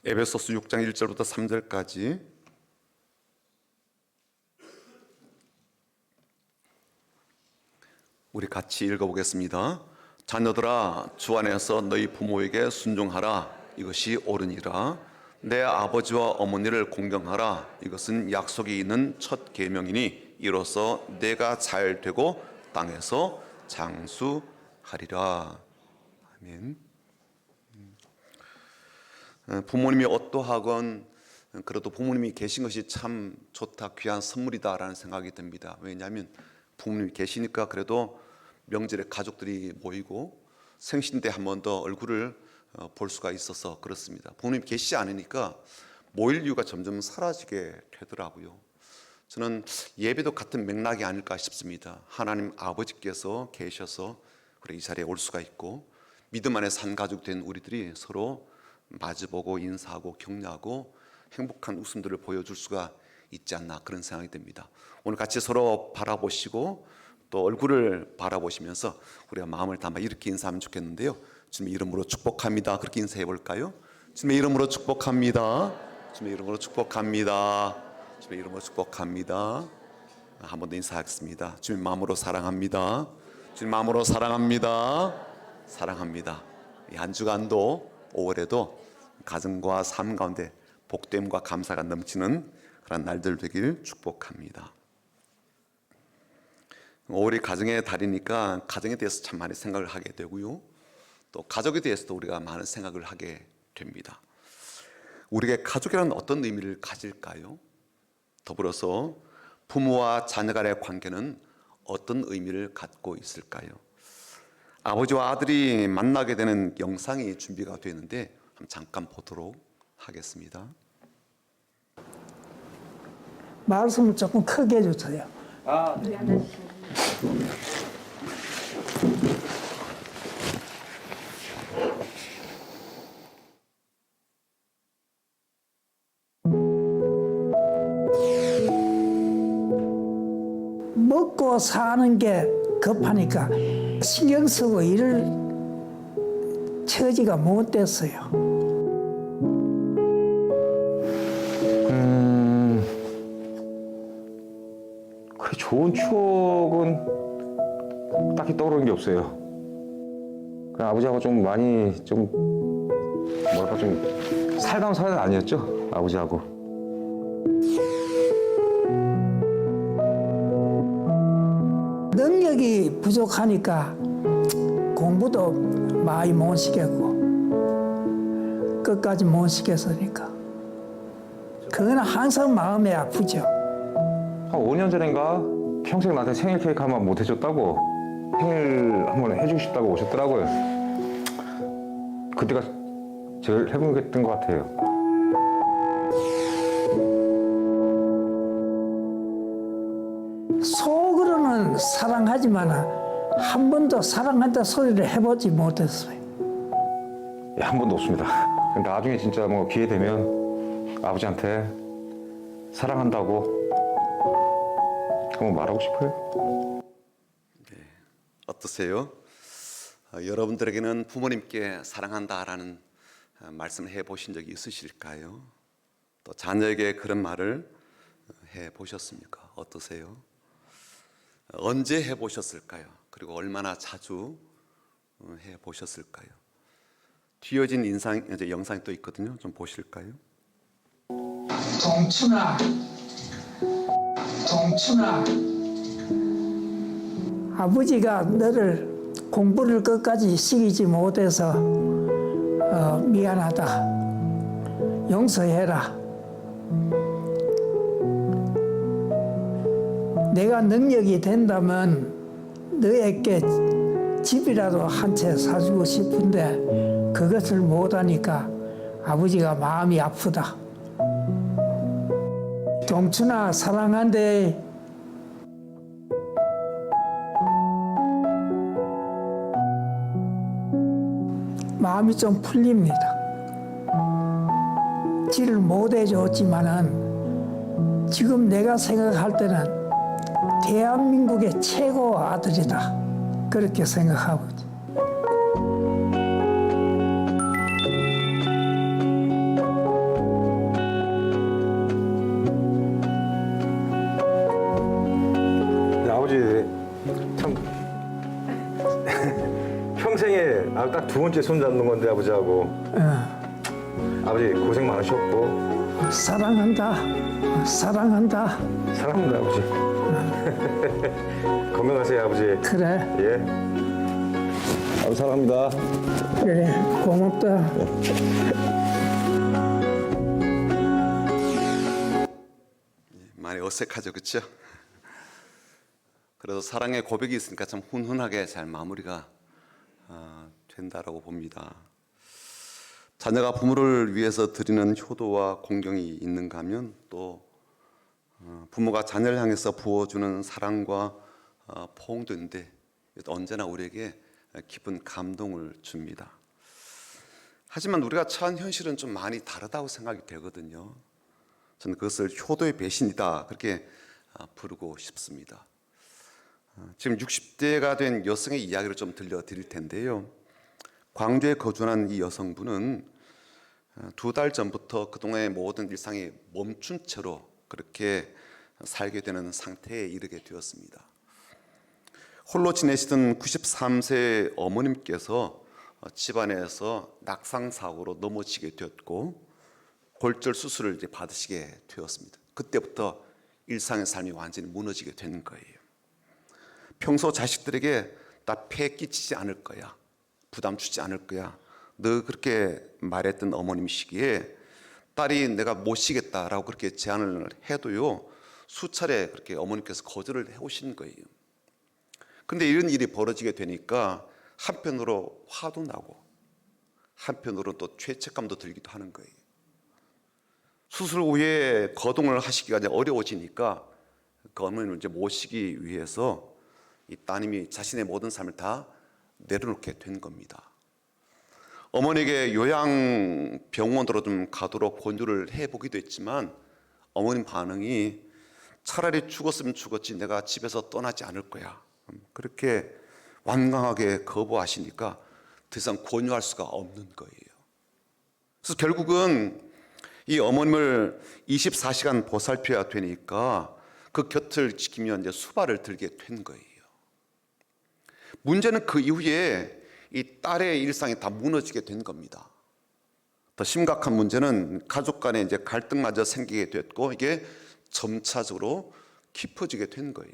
에베소서 6장 1절부터 3절까지 우리 같이 읽어보겠습니다. 자녀들아, 주 안에서 너희 부모에게 순종하라. 이것이 옳으니라. 내 아버지와 어머니를 공경하라. 이것은 약속이 있는 첫 계명이니 이로써 내가 잘 되고 땅에서 장수하리라. 아멘. 부모님이 어떠하건 그래도 부모님이 계신 것이 참 좋다, 귀한 선물이다라는 생각이 듭니다. 왜냐하면 부모님이 계시니까 그래도 명절에 가족들이 모이고 생신 때 한 번 더 얼굴을 볼 수가 있어서 그렇습니다. 부모님 계시지 않으니까 모일 이유가 점점 사라지게 되더라고요. 저는 예배도 같은 맥락이 아닐까 싶습니다. 하나님 아버지께서 계셔서 그래 이 자리에 올 수가 있고 믿음 안에 산 가족 된 우리들이 서로 마주보고 인사하고 격려하고 행복한 웃음들을 보여줄 수가 있지 않나 그런 생각이 듭니다. 오늘 같이 서로 바라보시고 또 얼굴을 바라보시면서 우리가 마음을 담아 이렇게 인사하면 좋겠는데요. 주님의 이름으로 축복합니다. 그렇게 인사해 볼까요? 주님의 이름으로 축복합니다. 주님의 이름으로 축복합니다. 주님의 이름으로 축복합니다. 한 번 더 인사하겠습니다. 주님 마음으로 사랑합니다. 주님 마음으로 사랑합니다. 사랑합니다. 이 한 주간도 5월에도 가정과 삶 가운데 복됨과 감사가 넘치는 그런 날들 되길 축복합니다. 5월이 가정의 달이니까 가정에 대해서 참 많이 생각을 하게 되고요. 또 가족에 대해서도 우리가 많은 생각을 하게 됩니다. 우리에게 가족이라는 어떤 의미를 가질까요? 더불어서 부모와 자녀 간의 관계는 어떤 의미를 갖고 있을까요? 아버지와 아들이 만나게 되는 영상이 준비가 되는데 잠깐 보도록 하겠습니다. 말씀을 조금 크게 해주세요. 먹고 사는 게 급하니까 신경 쓰고 일을 처지가 못 됐어요. 그 좋은 추억은 딱히 떠오르는 게 없어요. 그냥 아버지하고 좀 많이 좀 뭐랄까 좀 살가운 사이는 아니었죠, 아버지하고. 능력이 부족하니까 공부도 많이 못 시켰고 끝까지 못 시켰으니까 그건 항상 마음이 아프죠. 한 5년 전인가 평생 나한테 생일 케이크 한 번 못 해줬다고 생일 한 번 해주고 싶다고 오셨더라고요. 그때가 제일 행복했던 것 같아요. 속으로는 사랑하지만 한 번도 사랑한다 소리를 해보지 못했어요. 한 번도 없습니다. 나중에 진짜 뭐 기회 되면 아버지한테 사랑한다고 한번 말하고 싶어요. 네, 어떠세요? 여러분들에게는 부모님께 사랑한다라는 말씀을 해보신 적이 있으실까요? 또 자녀에게 그런 말을 해보셨습니까? 어떠세요? 언제 해보셨을까요? 그리고 얼마나 자주 해보셨을까요? 뒤어진 영상이 또 있거든요. 좀 보실까요? 동춘아, 동춘아, 아버지가 너를 공부를 끝까지 시키지 못해서 미안하다. 용서해라. 내가 능력이 된다면 너에게 집이라도 한 채 사주고 싶은데 그것을 못하니까 아버지가 마음이 아프다. 동춘아 사랑한대. 마음이 좀 풀립니다. 지를 못 해줬지만은 지금 내가 생각할 때는 대한민국의 최고 아들이다. 그렇게 생각하고 있죠. 아, 딱 두 번째 손 잡는 건데 아버지하고. 아버지 고생 많으셨고. 사랑한다. 사랑한다. 사랑합니다 아버지. 건강하세요 아버지. 그래. 예. 아버지 사랑합니다. 그래. 고맙다. 많이 어색하죠, 그렇죠? 그래도 사랑의 고백이 있으니까 참 훈훈하게 잘 마무리가 된다라고 봅니다. 자녀가 부모를 위해서 드리는 효도와 공경이 있는가 하면 또 부모가 자녀를 향해서 부어주는 사랑과 포옹도 있는데 언제나 우리에게 깊은 감동을 줍니다. 하지만 우리가 처한 현실은 좀 많이 다르다고 생각이 되거든요. 저는 그것을 효도의 배신이다 그렇게 부르고 싶습니다. 지금 60대가 된 여성의 이야기를 좀 들려드릴 텐데요. 광주에 거주하는 이 여성분은 2달 전부터 그동안의 모든 일상이 멈춘 채로 그렇게 살게 되는 상태에 이르게 되었습니다. 홀로 지내시던 93세 어머님께서 집안에서 낙상사고로 넘어지게 되었고 골절 수술을 이제 받으시게 되었습니다. 그때부터 일상의 삶이 완전히 무너지게 된 거예요. 평소 자식들에게 나 폐 끼치지 않을 거야, 부담 주지 않을 거야, 너 그렇게 말했던 어머님이시기에 딸이 내가 못 쉬겠다라고 그렇게 제안을 해도요 수차례 그렇게 어머님께서 거절을 해오신 거예요. 근데 이런 일이 벌어지게 되니까 한편으로 화도 나고 한편으로 또 죄책감도 들기도 하는 거예요. 수술 후에 거동을 하시기가 이제 어려워지니까 그 어머니를 이제 모시기 위해서 이 따님이 자신의 모든 삶을 다 내려놓게 된 겁니다. 어머니에게 요양병원으로 좀 가도록 권유를 해보기도 했지만 어머님 반응이 차라리 죽었으면 죽었지 내가 집에서 떠나지 않을 거야, 그렇게 완강하게 거부하시니까 더 이상 권유할 수가 없는 거예요. 그래서 결국은 이 어머님을 24시간 보살펴야 되니까 그 곁을 지키며 이제 수발을 들게 된 거예요. 문제는 그 이후에 이 딸의 일상이 다 무너지게 된 겁니다. 더 심각한 문제는 가족 간에 이제 갈등마저 생기게 됐고 이게 점차적으로 깊어지게 된 거예요.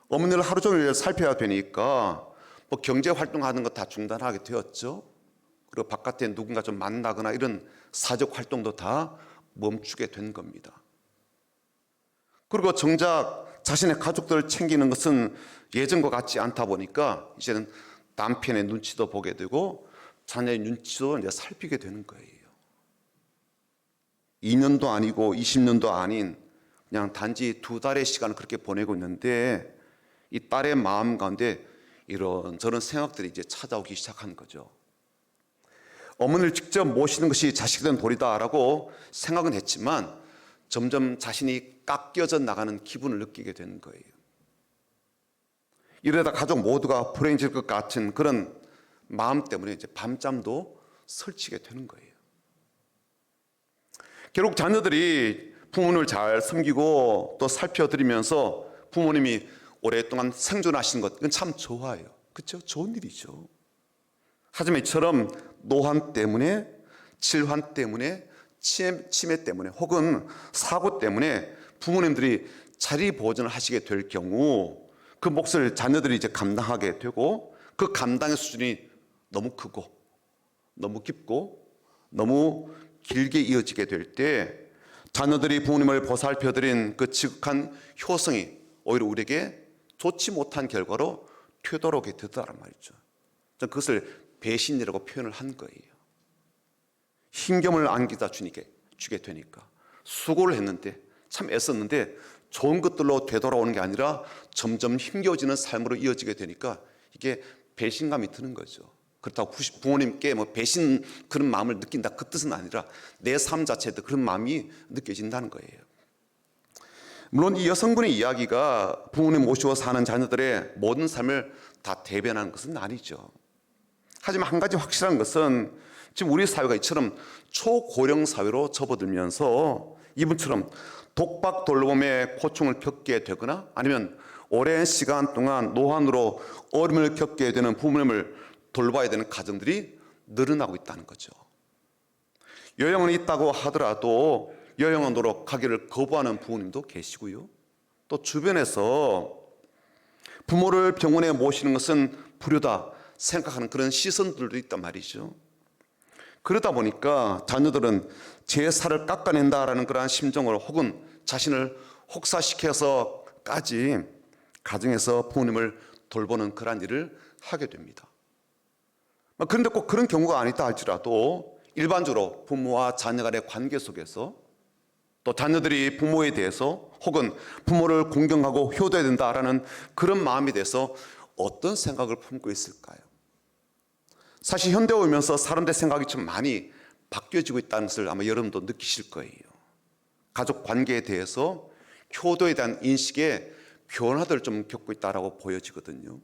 어머니를 하루 종일 살펴야 되니까 뭐 경제 활동하는 거 다 중단하게 되었죠. 그리고 바깥에 누군가 좀 만나거나 이런 사적 활동도 다 멈추게 된 겁니다. 그리고 정작 자신의 가족들을 챙기는 것은 예전과 같지 않다 보니까 이제는 남편의 눈치도 보게 되고 자녀의 눈치도 이제 살피게 되는 거예요. 2년도 아니고 20년도 아닌 그냥 단지 2달의 시간을 그렇게 보내고 있는데 이 딸의 마음 가운데 이런저런 생각들이 이제 찾아오기 시작한 거죠. 어머니를 직접 모시는 것이 자식된 도리다라고 생각은 했지만 점점 자신이 깎여져 나가는 기분을 느끼게 되는 거예요. 이러다 가족 모두가 불행해질 것 같은 그런 마음 때문에 이제 밤잠도 설치게 되는 거예요. 결국 자녀들이 부모님을 잘 섬기고 또 살펴드리면서 부모님이 오랫동안 생존하시는 것, 이건 참 좋아요. 그렇죠? 좋은 일이죠. 하지만 이처럼 노환 때문에, 질환 때문에, 치매 때문에 혹은 사고 때문에 부모님들이 자리 보존을 하시게 될 경우 그 몫을 자녀들이 이제 감당하게 되고 그 감당의 수준이 너무 크고 너무 깊고 너무 길게 이어지게 될 때 자녀들이 부모님을 보살펴드린 그 지극한 효성이 오히려 우리에게 좋지 못한 결과로 되돌아오게 되더란 말이죠. 저는 그것을 배신이라고 표현을 한 거예요. 힘겨움을 안기다 주게 되니까 수고를 했는데 참 애썼는데 좋은 것들로 되돌아오는 게 아니라 점점 힘겨워지는 삶으로 이어지게 되니까 이게 배신감이 드는 거죠. 그렇다고 부모님께 뭐 배신 그런 마음을 느낀다 그 뜻은 아니라 내 삶 자체에도 그런 마음이 느껴진다는 거예요. 물론 이 여성분의 이야기가 부모님 모시고 사는 자녀들의 모든 삶을 다 대변하는 것은 아니죠. 하지만 한 가지 확실한 것은 지금 우리 사회가 이처럼 초고령 사회로 접어들면서 이분처럼 독박 돌봄의 고충을 겪게 되거나 아니면 오랜 시간 동안 노환으로 어려움을 겪게 되는 부모님을 돌봐야 되는 가정들이 늘어나고 있다는 거죠. 요양원이 있다고 하더라도 요양원으로 가기를 거부하는 부모님도 계시고요. 또 주변에서 부모를 병원에 모시는 것은 불효다 생각하는 그런 시선들도 있단 말이죠. 그러다 보니까 자녀들은 제 살을 깎아낸다라는 그러한 심정으로 혹은 자신을 혹사시켜서까지 가정에서 부모님을 돌보는 그러한 일을 하게 됩니다. 그런데 꼭 그런 경우가 아니다 할지라도 일반적으로 부모와 자녀 간의 관계 속에서 또 자녀들이 부모에 대해서 혹은 부모를 공경하고 효도해야 된다라는 그런 마음에 대해서 어떤 생각을 품고 있을까요? 사실 현대에 오면서 사람들의 생각이 좀 많이 바뀌어지고 있다는 것을 아마 여러분도 느끼실 거예요. 가족 관계에 대해서 효도에 대한 인식의 변화들을 좀 겪고 있다고 보여지거든요.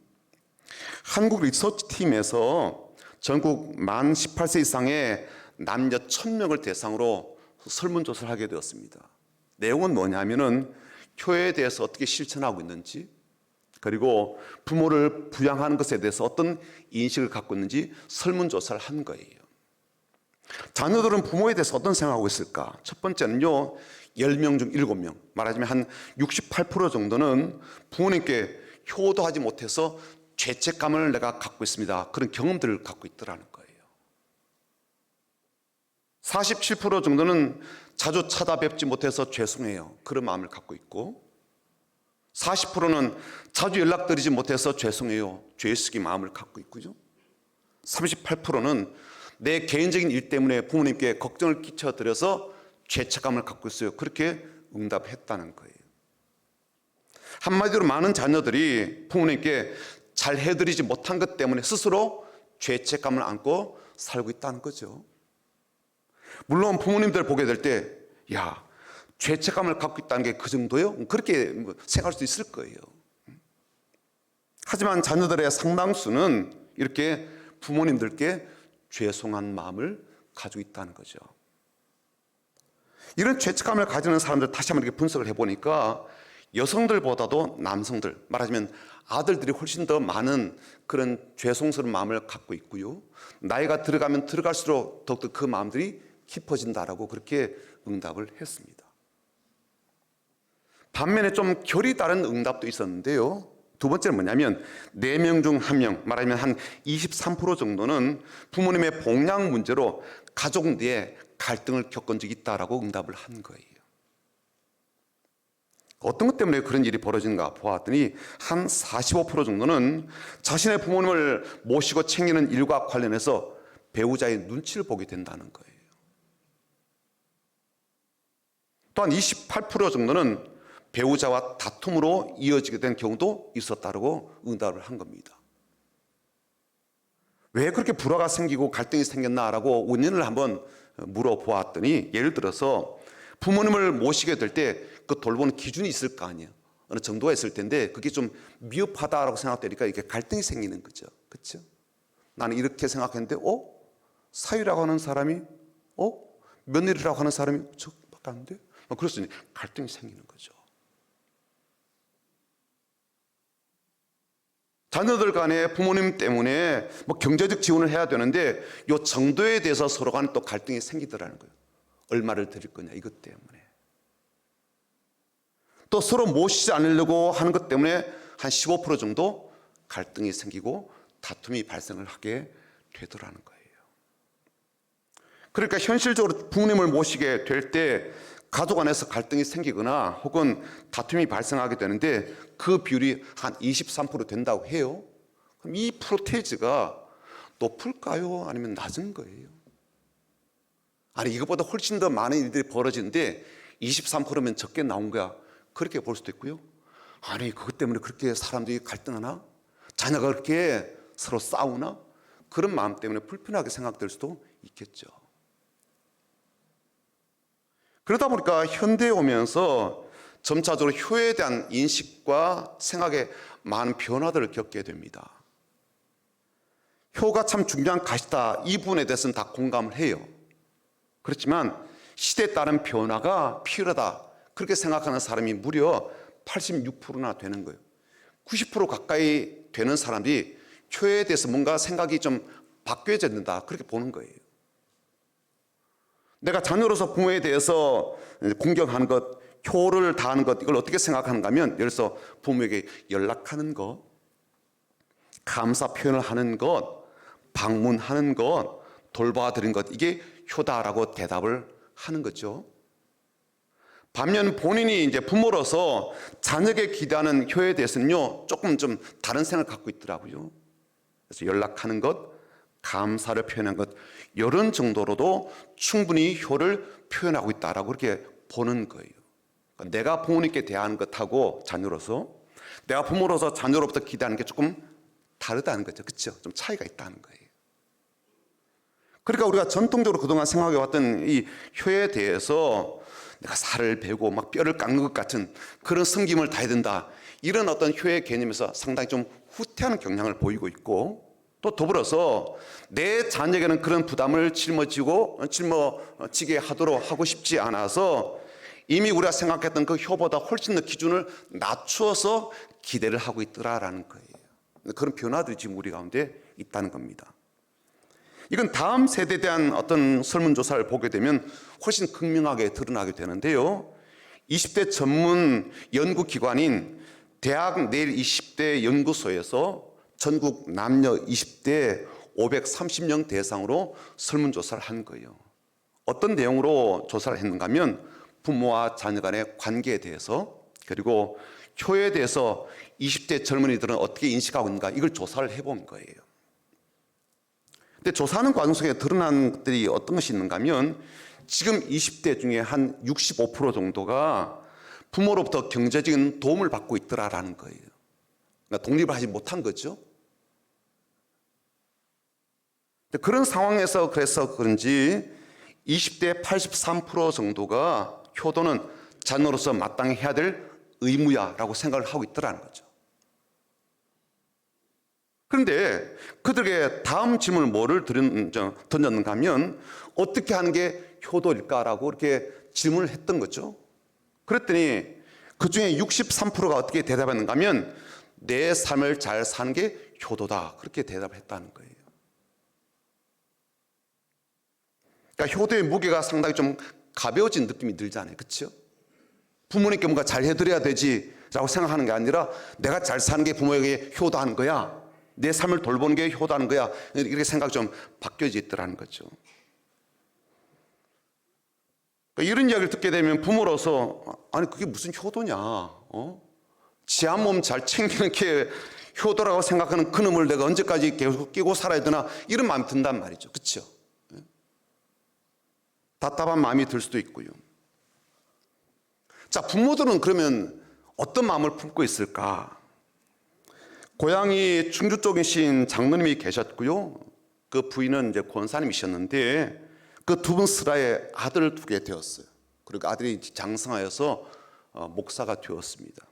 한국 리서치 팀에서 전국 만 18세 이상의 남녀 1000명을 대상으로 설문조사를 하게 되었습니다. 내용은 뭐냐면은 효에 대해서 어떻게 실천하고 있는지, 그리고 부모를 부양하는 것에 대해서 어떤 인식을 갖고 있는지 설문조사를 한 거예요. 자녀들은 부모에 대해서 어떤 생각하고 있을까? 첫 번째는요, 10명 중 7명, 말하자면 한 68% 정도는 부모님께 효도하지 못해서 죄책감을 내가 갖고 있습니다. 그런 경험들을 갖고 있더라는 거예요. 47% 정도는 자주 찾아뵙지 못해서 죄송해요. 그런 마음을 갖고 있고, 40%는 자주 연락드리지 못해서 죄송해요. 죄의식의 마음을 갖고 있고요. 38%는 내 개인적인 일 때문에 부모님께 걱정을 끼쳐드려서 죄책감을 갖고 있어요. 그렇게 응답했다는 거예요. 한마디로 많은 자녀들이 부모님께 잘 해드리지 못한 것 때문에 스스로 죄책감을 안고 살고 있다는 거죠. 물론 부모님들 보게 될 때, 야, 죄책감을 갖고 있다는 게 그 정도요? 그렇게 생각할 수도 있을 거예요. 하지만 자녀들의 상당수는 이렇게 부모님들께 죄송한 마음을 가지고 있다는 거죠. 이런 죄책감을 가지는 사람들 다시 한번 이렇게 분석을 해보니까 여성들보다도 남성들, 말하자면 아들들이 훨씬 더 많은 그런 죄송스러운 마음을 갖고 있고요. 나이가 들어가면 들어갈수록 더욱더 그 마음들이 깊어진다라고 그렇게 응답을 했습니다. 반면에 좀 결이 다른 응답도 있었는데요. 두 번째는 뭐냐면 4명 중 1명, 말하자면 한 23% 정도는 부모님의 봉양 문제로 가족 내에 갈등을 겪은 적이 있다라고 응답을 한 거예요. 어떤 것 때문에 그런 일이 벌어지는가 보았더니 한 45% 정도는 자신의 부모님을 모시고 챙기는 일과 관련해서 배우자의 눈치를 보게 된다는 거예요. 또한 28% 정도는 배우자와 다툼으로 이어지게 된 경우도 있었다고 응답을 한 겁니다. 왜 그렇게 불화가 생기고 갈등이 생겼나라고 원인을 한번 물어보았더니, 예를 들어서 부모님을 모시게 될 때 그 돌보는 기준이 있을 거 아니에요. 어느 정도가 있을 텐데 그게 좀 미흡하다라고 생각되니까 이게 갈등이 생기는 거죠. 그렇죠? 나는 이렇게 생각했는데 사위라고 하는 사람이 며느리라고 하는 사람이 저밖에 안 돼? 그래서 갈등이 생기는 거죠. 자녀들 간에 부모님 때문에 경제적 지원을 해야 되는데 이 정도에 대해서 서로 간에 또 갈등이 생기더라는 거예요. 얼마를 드릴 거냐 이것 때문에. 또 서로 모시지 않으려고 하는 것 때문에 한 15% 정도 갈등이 생기고 다툼이 발생을 하게 되더라는 거예요. 그러니까 현실적으로 부모님을 모시게 될 때 가족 안에서 갈등이 생기거나 혹은 다툼이 발생하게 되는데 그 비율이 한 23% 된다고 해요. 그럼 이 프로테이지가 높을까요? 아니면 낮은 거예요? 아니, 이것보다 훨씬 더 많은 일들이 벌어지는데 23%면 적게 나온 거야. 그렇게 볼 수도 있고요. 아니, 그것 때문에 그렇게 사람들이 갈등하나? 자녀가 그렇게 서로 싸우나? 그런 마음 때문에 불편하게 생각될 수도 있겠죠. 그러다 보니까 현대에 오면서 점차적으로 효에 대한 인식과 생각에 많은 변화들을 겪게 됩니다. 효가 참 중요한 가시다, 이 부분에 대해서는 다 공감을 해요. 그렇지만 시대에 따른 변화가 필요하다, 그렇게 생각하는 사람이 무려 86%나 되는 거예요. 90% 가까이 되는 사람들이 효에 대해서 뭔가 생각이 좀 바뀌어야 된다, 그렇게 보는 거예요. 내가 자녀로서 부모에 대해서 공경하는 것, 효를 다하는 것, 이걸 어떻게 생각하는가 하면, 예를 들어서 부모에게 연락하는 것, 감사 표현을 하는 것, 방문하는 것, 돌봐드리는 것, 이게 효다라고 대답을 하는 거죠. 반면 본인이 이제 부모로서 자녀에게 기대하는 효에 대해서는요, 조금 좀 다른 생각을 갖고 있더라고요. 그래서 연락하는 것, 감사를 표현하는 것, 이런 정도로도 충분히 효를 표현하고 있다라고 그렇게 보는 거예요. 그러니까 내가 부모님께 대하는 것하고 자녀로서, 내가 부모로서 자녀로부터 기대하는 게 조금 다르다는 거죠. 그렇죠? 좀 차이가 있다는 거예요. 그러니까 우리가 전통적으로 그동안 생각해왔던 이 효에 대해서 내가 살을 베고 막 뼈를 깎는 것 같은 그런 섬김을 다해야 된다, 이런 어떤 효의 개념에서 상당히 좀 후퇴하는 경향을 보이고 있고, 또 더불어서 내 자녀에게는 그런 부담을 짊어지게 하도록 하고 싶지 않아서 이미 우리가 생각했던 그 효보다 훨씬 더 기준을 낮추어서 기대를 하고 있더라라는 거예요. 그런 변화들이 지금 우리 가운데 있다는 겁니다. 이건 다음 세대에 대한 어떤 설문조사를 보게 되면 훨씬 극명하게 드러나게 되는데요. 20대 전문 연구기관인 대학 내일 20대 연구소에서 전국 남녀 20대 530명 대상으로 설문조사를 한 거예요. 어떤 내용으로 조사를 했는가 하면 부모와 자녀 간의 관계에 대해서, 그리고 효에 대해서 20대 젊은이들은 어떻게 인식하고 있는가, 이걸 조사를 해본 거예요. 근데 조사하는 과정 속에 드러난 것들이 어떤 것이 있는가 하면 지금 20대 중에 한 65% 정도가 부모로부터 경제적인 도움을 받고 있더라라는 거예요. 그러니까 독립을 하지 못한 거죠. 그런 상황에서 그래서 그런지 20대 83% 정도가 효도는 자녀로서 마땅히 해야 될 의무야라고 생각을 하고 있더라는 거죠. 그런데 그들에게 다음 질문을 뭐를 던졌는가 하면 어떻게 하는 게 효도일까라고 이렇게 질문을 했던 거죠. 그랬더니 그 중에 63%가 어떻게 대답했는가 하면 내 삶을 잘 사는 게 효도다, 그렇게 대답을 했다는 거예요. 그러니까 효도의 무게가 상당히 좀 가벼워진 느낌이 들잖아요. 그렇죠? 부모님께 뭔가 잘 해드려야 되지라고 생각하는 게 아니라 내가 잘 사는 게 부모에게 효도하는 거야, 내 삶을 돌보는 게 효도하는 거야, 이렇게 생각이 좀 바뀌어져 있더라는 거죠. 그러니까 이런 이야기를 듣게 되면 부모로서 아니 그게 무슨 효도냐, 지 한 몸 잘 챙기는 게 효도라고 생각하는 그놈을 내가 언제까지 계속 끼고 살아야 되나, 이런 마음이 든단 말이죠. 그렇죠? 답답한 마음이 들 수도 있고요. 자, 부모들은 그러면 어떤 마음을 품고 있을까? 고향이 충주 쪽이신 장로님이 계셨고요. 그 부인은 이제 권사님이셨는데 그 두 분 슬하에 아들을 두게 되었어요. 그리고 아들이 장성하여서 목사가 되었습니다.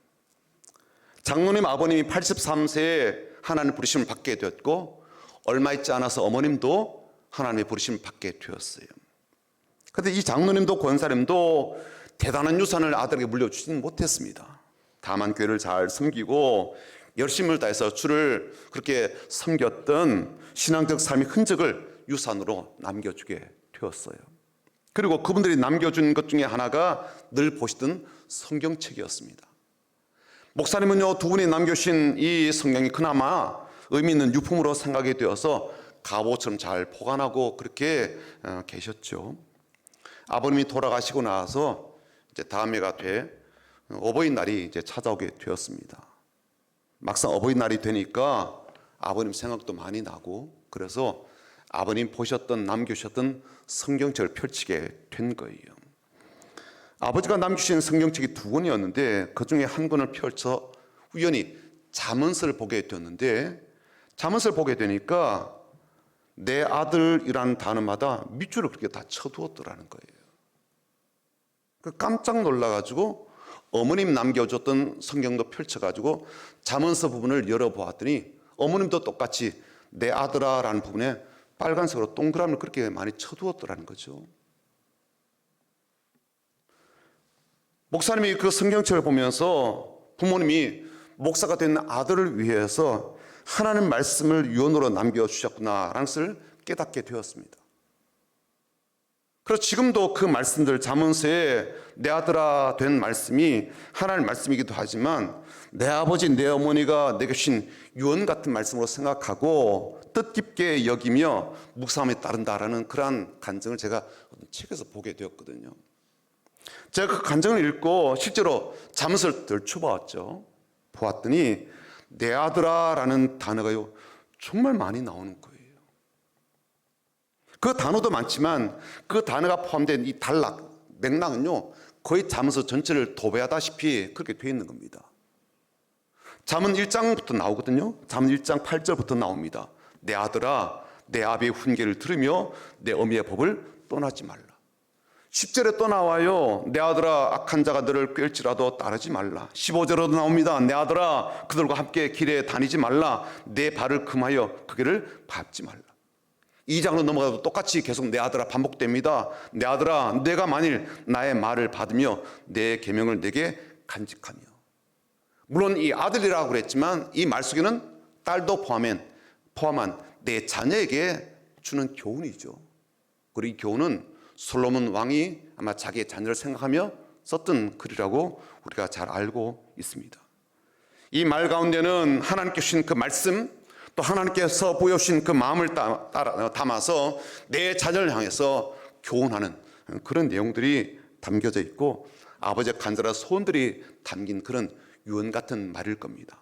장로님 아버님이 83세에 하나님의 부르심을 받게 되었고 얼마 있지 않아서 어머님도 하나님의 부르심을 받게 되었어요. 그런데 이 장로님도 권사님도 대단한 유산을 아들에게 물려주지는 못했습니다. 다만 교회를 잘 섬기고 열심을 다해서 주를 그렇게 섬겼던 신앙적 삶의 흔적을 유산으로 남겨주게 되었어요. 그리고 그분들이 남겨준 것 중에 하나가 늘 보시던 성경책이었습니다. 목사님은요, 두 분이 남겨주신 이 성경이 그나마 의미 있는 유품으로 생각이 되어서 갑옷처럼 잘 보관하고 그렇게 계셨죠. 아버님이 돌아가시고 나서 이제 다음 해가 돼 어버이날이 이제 찾아오게 되었습니다. 막상 어버이날이 되니까 아버님 생각도 많이 나고, 그래서 아버님 보셨던 남겨주셨던 성경책을 펼치게 된 거예요. 아버지가 남겨주신 성경책이 두 권이었는데 그 중에 한 권을 펼쳐 우연히 잠언서를 보게 되었는데, 잠언서를 보게 되니까 내 아들이라는 단어마다 밑줄을 그렇게 다 쳐두었더라는 거예요. 깜짝 놀라가지고 어머님 남겨줬던 성경도 펼쳐가지고 잠언서 부분을 열어보았더니 어머님도 똑같이 내 아들아라는 부분에 빨간색으로 동그라미를 그렇게 많이 쳐두었더라는 거죠. 목사님이 그 성경책을 보면서 부모님이 목사가 된 아들을 위해서 하나님 말씀을 유언으로 남겨주셨구나라는 것을 깨닫게 되었습니다. 그래서 지금도 그 말씀들, 잠언서에 내 아들아 된 말씀이 하나님 말씀이기도 하지만 내 아버지 내 어머니가 내게 주신 유언 같은 말씀으로 생각하고 뜻깊게 여기며 묵상함에 따른다라는 그러한 간증을 제가 책에서 보게 되었거든요. 제가 그 간증을 읽고 실제로 잠언서를 들춰보았죠. 보았더니 내 아들아라는 단어가요 정말 많이 나오는 거예요. 그 단어도 많지만 그 단어가 포함된 이 단락, 맥락은요 거의 잠언서 전체를 도배하다시피 그렇게 되어 있는 겁니다. 잠언 1장부터 나오거든요. 잠언 1장 8절부터 나옵니다. 내 아들아 내 아비의 훈계를 들으며 내 어미의 법을 떠나지 말라. 10절에 또 나와요. 내 아들아 악한 자가 너를 꿰을지라도 따르지 말라. 15절에도 나옵니다. 내 아들아 그들과 함께 길에 다니지 말라. 내 발을 금하여 그 길을 밟지 말라. 2장으로 넘어가도 똑같이 계속 내 아들아 반복됩니다. 내 아들아 내가 만일 나의 말을 받으며 내 계명을 내게 간직하며. 물론 이 아들이라고 그랬지만 이 말 속에는 딸도 포함한 내 자녀에게 주는 교훈이죠. 그리고 이 교훈은 솔로몬 왕이 아마 자기의 자녀를 생각하며 썼던 글이라고 우리가 잘 알고 있습니다. 이 말 가운데는 하나님께 주신 그 말씀, 또 하나님께서 보여주신 그 마음을 담아서 내 자녀를 향해서 교훈하는 그런 내용들이 담겨져 있고 아버지의 간절한 소원들이 담긴 그런 유언 같은 말일 겁니다.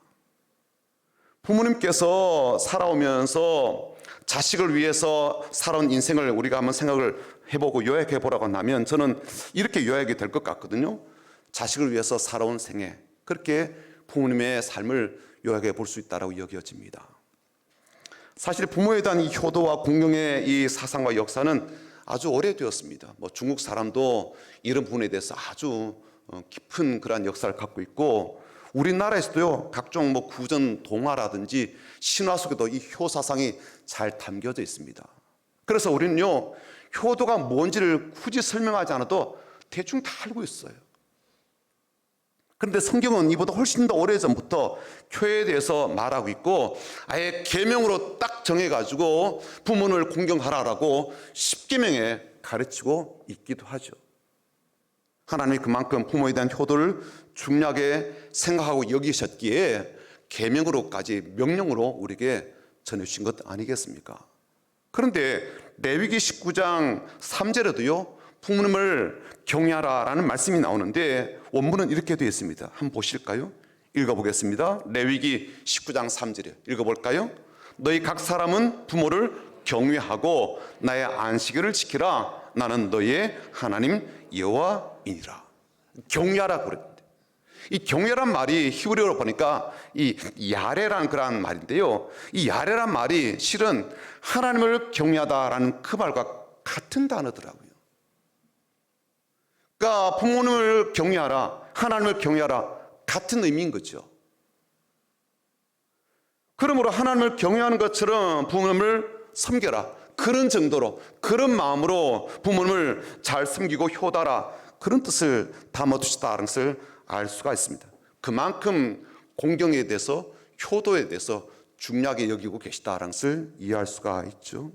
부모님께서 살아오면서 자식을 위해서 살아온 인생을 우리가 한번 생각을 해보고 요약해 보라고 한다면 저는 이렇게 요약이 될 것 같거든요. 자식을 위해서 살아온 생애, 그렇게 부모님의 삶을 요약해 볼 수 있다고 여겨집니다. 사실 부모에 대한 이 효도와 공경의 이 사상과 역사는 아주 오래되었습니다. 중국 사람도 이런 부분에 대해서 아주 깊은 그러한 역사를 갖고 있고 우리나라에서도요 각종 구전 동화라든지 신화 속에도 이 효 사상이 잘 담겨져 있습니다. 그래서 우리는요 효도가 뭔지를 굳이 설명하지 않아도 대충 다 알고 있어요. 그런데 성경은 이보다 훨씬 더 오래전부터 효에 대해서 말하고 있고 아예 계명으로 딱 정해가지고 부모를 공경하라라고 10계명에 가르치고 있기도 하죠. 하나님이 그만큼 부모에 대한 효도를 중요하게 생각하고 여기셨기에 계명으로까지 명령으로 우리에게 전해주신 것 아니겠습니까? 그런데 레위기 19장 3절에도요 부모님을 경외하라라는 말씀이 나오는데 원문은 이렇게 되어 있습니다. 한번 보실까요? 읽어보겠습니다. 레위기 19장 3절에 읽어볼까요? 너희 각 사람은 부모를 경외하고 나의 안식일을 지키라. 나는 너희의 하나님 여호와이니라. 경외하라고 그랬는데 이 경외란 말이 히브리어로 보니까 이 야레라는 그런 말인데요. 이 야레란 말이 실은 하나님을 경외하다라는 그 말과 같은 단어더라고요. 그러니까 부모님을 경외하라, 하나님을 경외하라 같은 의미인 거죠. 그러므로 하나님을 경외하는 것처럼 부모님을 섬겨라. 그런 정도로, 그런 마음으로 부모님을 잘 섬기고 효다라. 그런 뜻을 담아두셨다는 것을 알 수가 있습니다. 그만큼 공경에 대해서, 효도에 대해서 중요하게 여기고 계시다는 것을 이해할 수가 있죠.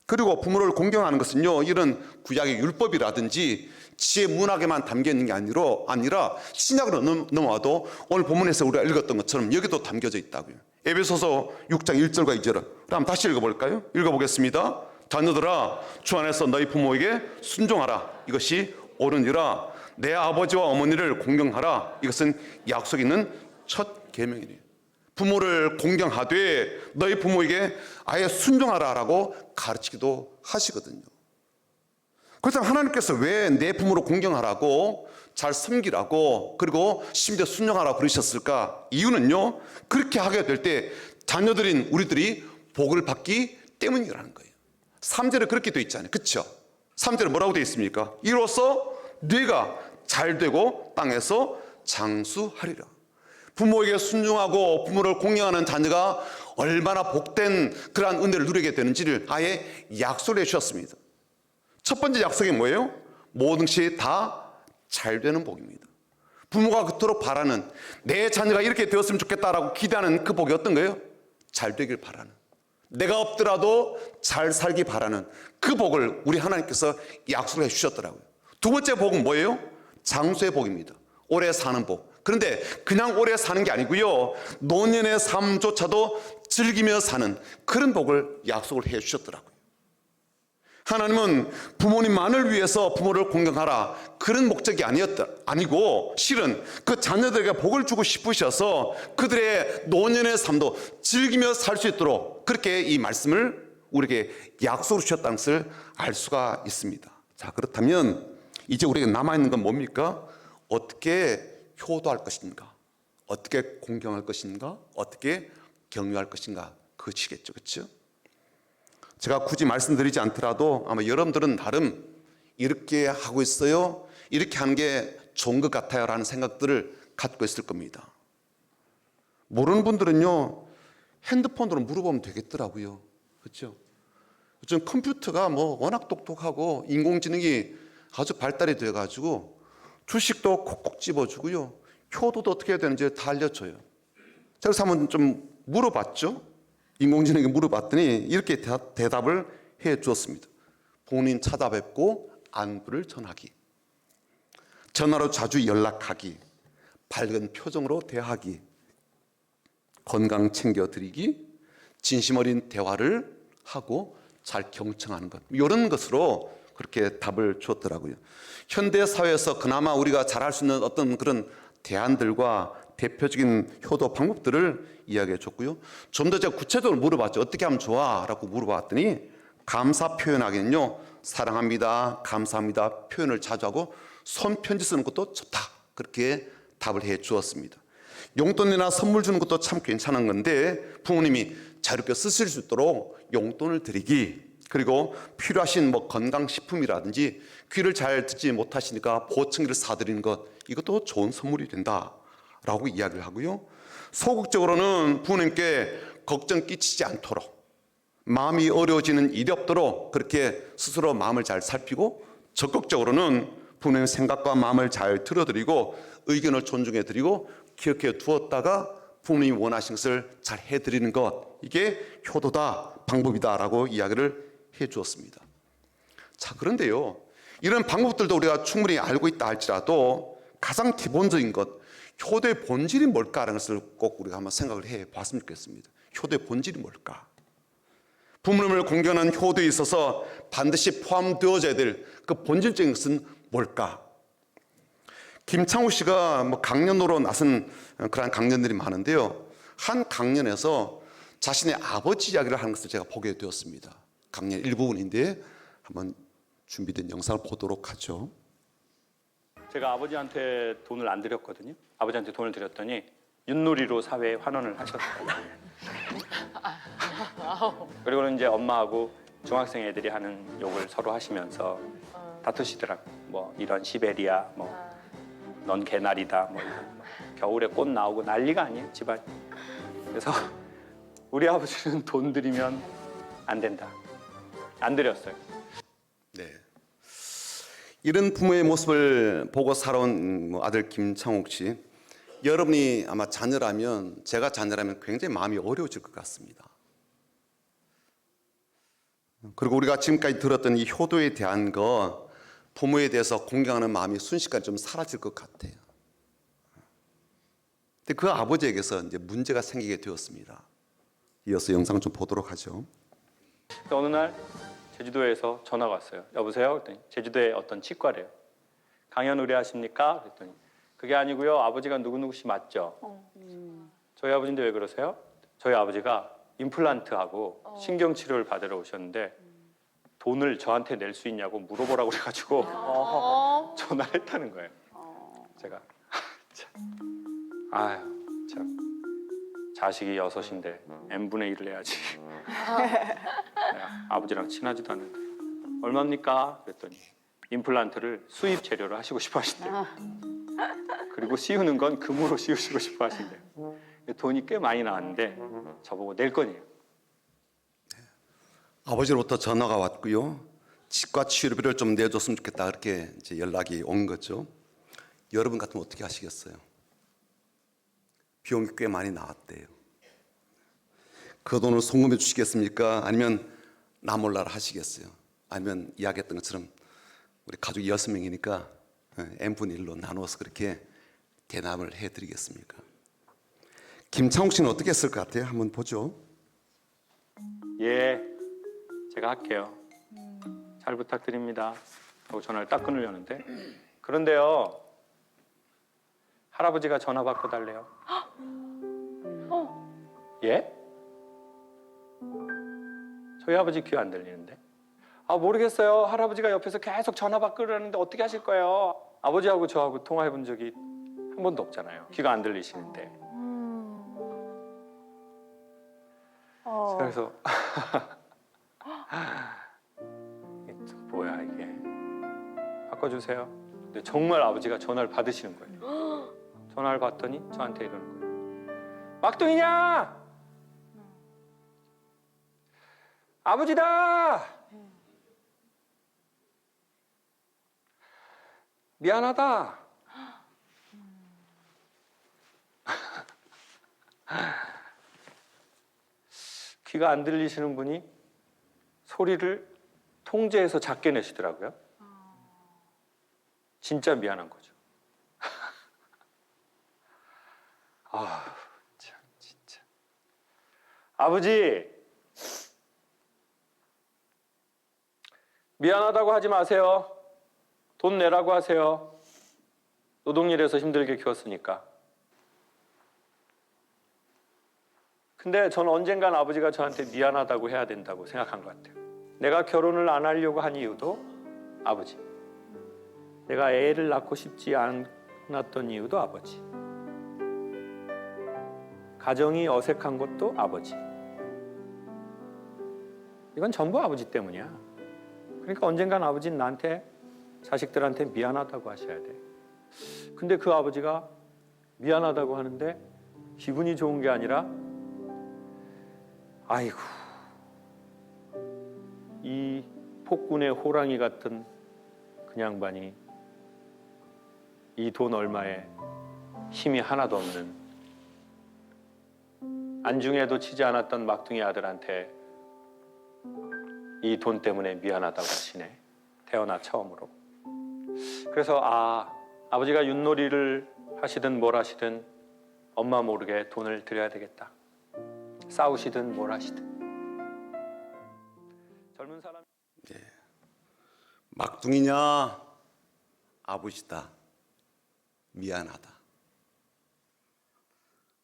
그리고 부모를 공경하는 것은요, 이런 구약의 율법이라든지 지혜 문학에만 담겨 있는 게 아니라 신약으로 넘어와도 오늘 본문에서 우리가 읽었던 것처럼 여기도 담겨져 있다고요. 에베소서 6장 1절과 2절을 한번 다시 읽어볼까요? 읽어보겠습니다. 자녀들아 주 안에서 너희 부모에게 순종하라. 이것이 옳으니라. 내 아버지와 어머니를 공경하라. 이것은 약속 있는 첫 계명이래요. 부모를 공경하되 너희 부모에게 아예 순종하라라고 가르치기도 하시거든요. 그래서 하나님께서 왜 내 부모를 공경하라고 잘 섬기라고 그리고 심지어 순종하라고 그러셨을까? 이유는요, 그렇게 하게 될 때 자녀들인 우리들이 복을 받기 때문이라는 거예요. 3절에 그렇게 되어 있잖아요. 그렇죠? 3절에 뭐라고 되어 있습니까? 이로써 네가 잘되고 땅에서 장수하리라. 부모에게 순종하고 부모를 공경하는 자녀가 얼마나 복된 그러한 은혜를 누리게 되는지를 아예 약속을 해주셨습니다. 첫 번째 약속이 뭐예요? 모든 것이 다 잘 되는 복입니다. 부모가 그토록 바라는 내 자녀가 이렇게 되었으면 좋겠다라고 기대하는 그 복이 어떤 거예요? 잘 되길 바라는, 내가 없더라도 잘 살기 바라는 그 복을 우리 하나님께서 약속을 해 주셨더라고요. 두 번째 복은 뭐예요? 장수의 복입니다. 오래 사는 복. 그런데 그냥 오래 사는 게 아니고요, 노년의 삶조차도 즐기며 사는 그런 복을 약속을 해 주셨더라고요. 하나님은 부모님만을 위해서 부모를 공경하라, 그런 목적이 아니고 실은 그 자녀들에게 복을 주고 싶으셔서 그들의 노년의 삶도 즐기며 살 수 있도록 그렇게 이 말씀을 우리에게 약속을 주셨다는 것을 알 수가 있습니다. 자, 그렇다면 이제 우리에게 남아있는 건 뭡니까? 어떻게 효도할 것인가, 어떻게 공경할 것인가, 어떻게 격려할 것인가, 그것이겠죠. 그렇죠? 제가 굳이 말씀드리지 않더라도 아마 여러분들은 나름 이렇게 하고 있어요, 이렇게 하는 게 좋은 것 같아요 라는 생각들을 갖고 있을 겁니다. 모르는 분들은요, 핸드폰으로 물어보면 되겠더라고요. 그렇죠? 요즘 컴퓨터가 뭐 워낙 똑똑하고 인공지능이 아주 발달이 돼가지고 주식도 콕콕 집어주고요, 효도도 어떻게 해야 되는지 다 알려줘요. 그래서 한번 좀 물어봤죠. 인공지능에게 물어봤더니 이렇게 대답을 해 주었습니다. 본인 찾아뵙고 안부를 전하기, 전화로 자주 연락하기, 밝은 표정으로 대하기, 건강 챙겨드리기, 진심 어린 대화를 하고 잘 경청하는 것, 이런 것으로 그렇게 답을 주었더라고요. 현대 사회에서 그나마 우리가 잘할 수 있는 어떤 그런 대안들과 대표적인 효도 방법들을 이야기해 줬고요. 좀 더 제가 구체적으로 물어봤죠. 어떻게 하면 좋아? 라고 물어봤더니 감사 표현하기는요, 사랑합니다, 감사합니다 표현을 자주 하고 손편지 쓰는 것도 좋다, 그렇게 답을 해 주었습니다. 용돈이나 선물 주는 것도 참 괜찮은 건데 부모님이 자유롭게 쓰실 수 있도록 용돈을 드리기, 그리고 필요하신 뭐 건강식품이라든지 귀를 잘 듣지 못하시니까 보청기를 사드리는 것, 이것도 좋은 선물이 된다라고 이야기를 하고요. 소극적으로는 부모님께 걱정 끼치지 않도록, 마음이 어려워지는 일이 없도록 그렇게 스스로 마음을 잘 살피고, 적극적으로는 부모님의 생각과 마음을 잘 들어드리고 의견을 존중해드리고 기억해 두었다가 부모님이 원하시는 것을 잘 해드리는 것, 이게 효도다, 방법이다라고 이야기를 해 주었습니다. 자, 그런데요, 이런 방법들도 우리가 충분히 알고 있다 할지라도 가장 기본적인 것, 효도의 본질이 뭘까라는 것을 꼭 우리가 한번 생각을 해 봤으면 좋겠습니다. 효도의 본질이 뭘까? 부모님을 공경하는 효도에 있어서 반드시 포함되어져야 될 그 본질적인 것은 뭘까? 김창우 씨가 뭐 강연으로 나선 그런 강연들이 많은데요, 한 강연에서 자신의 아버지 이야기를 하는 것을 제가 보게 되었습니다. 강연 일부분인데 한번 준비된 영상을 보도록 하죠. 제가 아버지한테 돈을 안 드렸거든요. 아버지한테 돈을 드렸더니 윷놀이로 사회에 환원을 하셨어요. 그리고는 이제 엄마하고 중학생 애들이 하는 욕을 서로 하시면서 다투시더라고. 뭐 이런 시베리아, 뭐 넌 개나리다, 뭐 이런, 겨울에 꽃 나오고 난리가 아니에요, 집안. 그래서 우리 아버지는 돈 드리면 안 된다, 안 드렸어요. 네. 이런 부모의 모습을 보고 살아온 아들 김창욱 씨, 여러분이 아마 자녀라면, 제가 자녀라면 굉장히 마음이 어려워질 것 같습니다. 그리고 우리가 지금까지 들었던 이 효도에 대한 거, 부모에 대해서 공경하는 마음이 순식간에 좀 사라질 것 같아요. 근데 그 아버지에게서 이제 문제가 생기게 되었습니다. 이어서 영상 좀 보도록 하죠. 어느 날 제주도에서 전화가 왔어요. 여보세요? 그랬더니 제주도의 어떤 치과래요. 강연 의뢰하십니까? 그랬더니 그게 아니고요, 아버지가 누구누구 씨 맞죠? 저희 아버지인데 왜 그러세요? 저희 아버지가 임플란트하고 신경치료를 받으러 오셨는데 돈을 저한테 낼 수 있냐고 물어보라고 그래가지고 전화를 했다는 거예요. 제가 참, 아유 참, 자식이 6인데 n분의 1을 해야지. 내가 아버지랑 친하지도 않은데 얼마입니까? 그랬더니 임플란트를 수입 재료로 하시고 싶어 하신대요. 그리고 씌우는 건 금으로 씌우시고 싶어 하신대요. 돈이 꽤 많이 나왔는데 저보고 낼 거니에요. 아버지로부터 전화가 왔고요. 치과 치료비를 좀 내줬으면 좋겠다, 그렇게 이제 연락이 온 거죠. 여러분 같으면 어떻게 하시겠어요? 비용이 꽤 많이 나왔대요. 그 돈을 송금해 주시겠습니까? 아니면 나 몰라라 하시겠어요? 아니면 이야기했던 것처럼 우리 가족이 6명이니까 n분의 1로 나누어서 그렇게 대납을 해드리겠습니까? 김창욱 씨는 어떻게 했을 것 같아요? 한번 보죠. 예, 제가 할게요. 잘 부탁드립니다. 하고 전화를 딱 끊으려는데 그런데요, 할아버지가 전화 받고 달래요. 예? 저희 아버지 귀 안 들리는데? 아, 모르겠어요. 할아버지가 옆에서 계속 전화 받고 그러는데 어떻게 하실 거예요? 아버지하고 저하고 통화해 본 적이 한 번도 없잖아요. 귀가 안 들리시는데. 그래서 뭐야 이게, 바꿔주세요. 근데 정말 아버지가 전화를 받으시는 거예요. 전화를 받더니 저한테 이러는 거예요. 막둥이냐? 아버지다. 미안하다. 귀가 안 들리시는 분이 소리를 통제해서 작게 내시더라고요. 진짜 미안한 거죠. 아, 참 진짜. 아버지, 미안하다고 하지 마세요. 돈 내라고 하세요. 노동일해서 힘들게 키웠으니까. 근데 저는 언젠간 아버지가 저한테 미안하다고 해야 된다고 생각한 것 같아요. 내가 결혼을 안 하려고 한 이유도 아버지. 내가 애를 낳고 싶지 않았던 이유도 아버지. 가정이 어색한 것도 아버지. 이건 전부 아버지 때문이야. 그러니까 언젠간 아버지는 나한테, 자식들한테 미안하다고 하셔야 돼. 근데 그 아버지가 미안하다고 하는데 기분이 좋은 게 아니라, 아이고, 이 폭군의 호랑이 같은 그 양반이 이 돈 얼마에 힘이 하나도 없는, 안중에도 치지 않았던 막둥이 아들한테 이 돈 때문에 미안하다고 하시네. 태어나 처음으로. 그래서 아버지가 윷놀이를 하시든 뭘 하시든 엄마 모르게 돈을 드려야 되겠다. 싸우시든 뭘 하시든. 젊은 사람. 막둥이냐? 아버지다. 미안하다.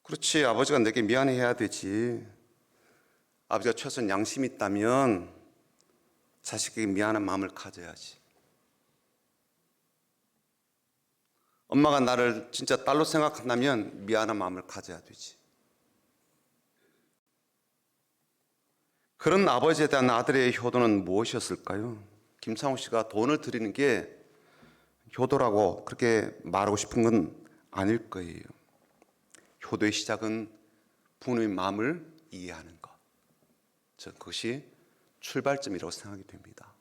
그렇지, 아버지가 내게 미안해야 되지. 아버지가 최소한 양심이 있다면 자식에게 미안한 마음을 가져야지. 엄마가 나를 진짜 딸로 생각한다면 미안한 마음을 가져야 되지. 그런 아버지에 대한 아들의 효도는 무엇이었을까요? 김창호 씨가 돈을 드리는 게 효도라고 그렇게 말하고 싶은 건 아닐 거예요. 효도의 시작은 부모님의 마음을 이해하는 것. 그것이 출발점이라고 생각이 됩니다.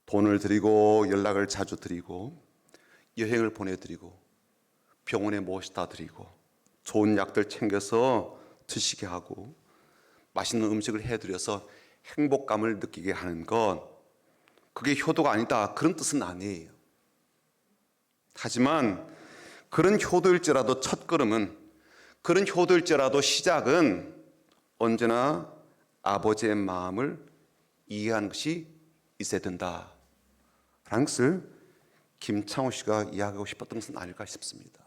돈을 드리고 연락을 자주 드리고 여행을 보내드리고 병원에 모시다 드리고 좋은 약들 챙겨서 드시게 하고 맛있는 음식을 해드려서 행복감을 느끼게 하는 것, 그게 효도가 아니다, 그런 뜻은 아니에요. 하지만 그런 효도일지라도 첫걸음은, 그런 효도일지라도 시작은 언제나 아버지의 마음을 이해하는 것이 있어야 된다라는 것을 김창호 씨가 이야기하고 싶었던 것은 아닐까 싶습니다.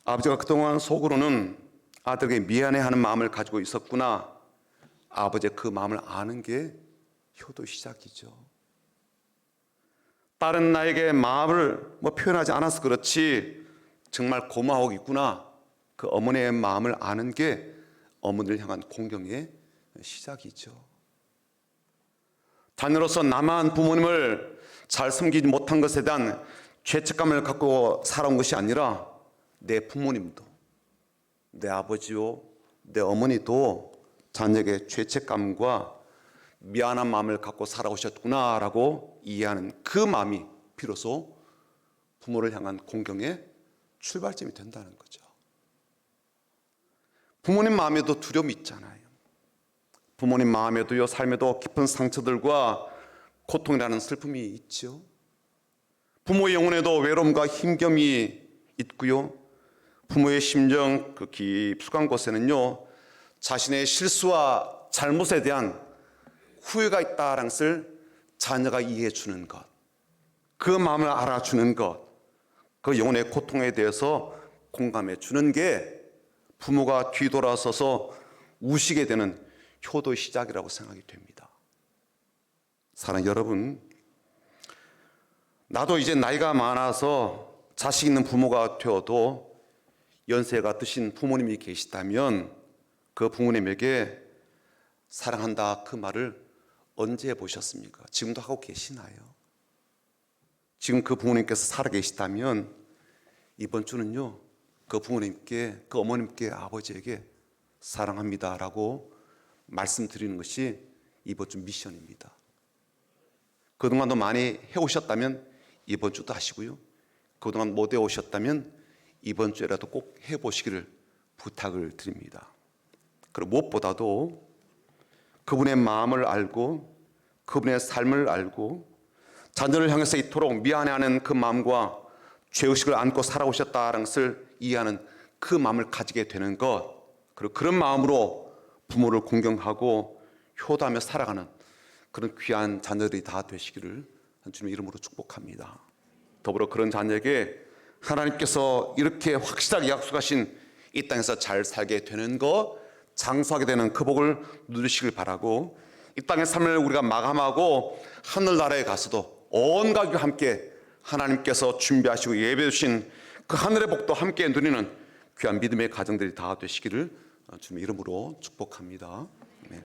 아버지가 그동안 속으로는 아들에게 미안해하는 마음을 가지고 있었구나, 아버지의 그 마음을 아는 게 효도 시작이죠. 딸은 나에게 마음을 표현하지 않아서 그렇지 정말 고마워하고 있구나, 그 어머니의 마음을 아는 게 어머니를 향한 공경의 시작이죠. 자녀로서 나만 부모님을 잘 섬기지 못한 것에 대한 죄책감을 갖고 살아온 것이 아니라 내 부모님도, 내 아버지요, 내 어머니도 자녀에게 죄책감과 미안한 마음을 갖고 살아오셨구나라고 이해하는 그 마음이 비로소 부모를 향한 공경의 출발점이 된다는 거죠. 부모님 마음에도 두려움이 있잖아요. 부모님 마음에도요, 삶에도 깊은 상처들과 고통이라는 슬픔이 있죠. 부모의 영혼에도 외로움과 힘겨움이 있고요. 부모의 심정 그 깊숙한 곳에는요, 자신의 실수와 잘못에 대한 후회가 있다라는 것을 자녀가 이해해 주는 것, 그 마음을 알아주는 것, 그 영혼의 고통에 대해서 공감해 주는 게 부모가 뒤돌아서서 우시게 되는 효도의 시작이라고 생각이 됩니다. 사랑하는 여러분, 나도 이제 나이가 많아서 자식 있는 부모가 되어도 연세가 드신 부모님이 계시다면 그 부모님에게 사랑한다 그 말을 언제 해보셨습니까? 지금도 하고 계시나요? 지금 그 부모님께서 살아계시다면 이번 주는요, 그 부모님께, 그 어머님께, 아버지에게 사랑합니다라고 말씀드리는 것이 이번 주 미션입니다. 그동안도 많이 해오셨다면 이번 주도 하시고요, 그동안 못 해오셨다면 이번 주에라도 꼭 해보시기를 부탁을 드립니다. 그리고 무엇보다도 그분의 마음을 알고 그분의 삶을 알고 자녀를 향해서 이토록 미안해하는 그 마음과 죄의식을 안고 살아오셨다는 것을 이해하는 그 마음을 가지게 되는 것, 그리고 그런 마음으로 부모를 공경하고 효도하며 살아가는 그런 귀한 자녀들이 다 되시기를 주님의 이름으로 축복합니다. 더불어 그런 자녀에게 하나님께서 이렇게 확실하게 약속하신 이 땅에서 잘 살게 되는 것, 장수하게 되는 그 복을 누리시길 바라고, 이 땅의 삶을 우리가 마감하고 하늘나라에 가서도 온 가족과 함께 하나님께서 준비하시고 예배해 주신 그 하늘의 복도 함께 누리는 귀한 믿음의 가정들이 다 되시기를 주님의 이름으로 축복합니다.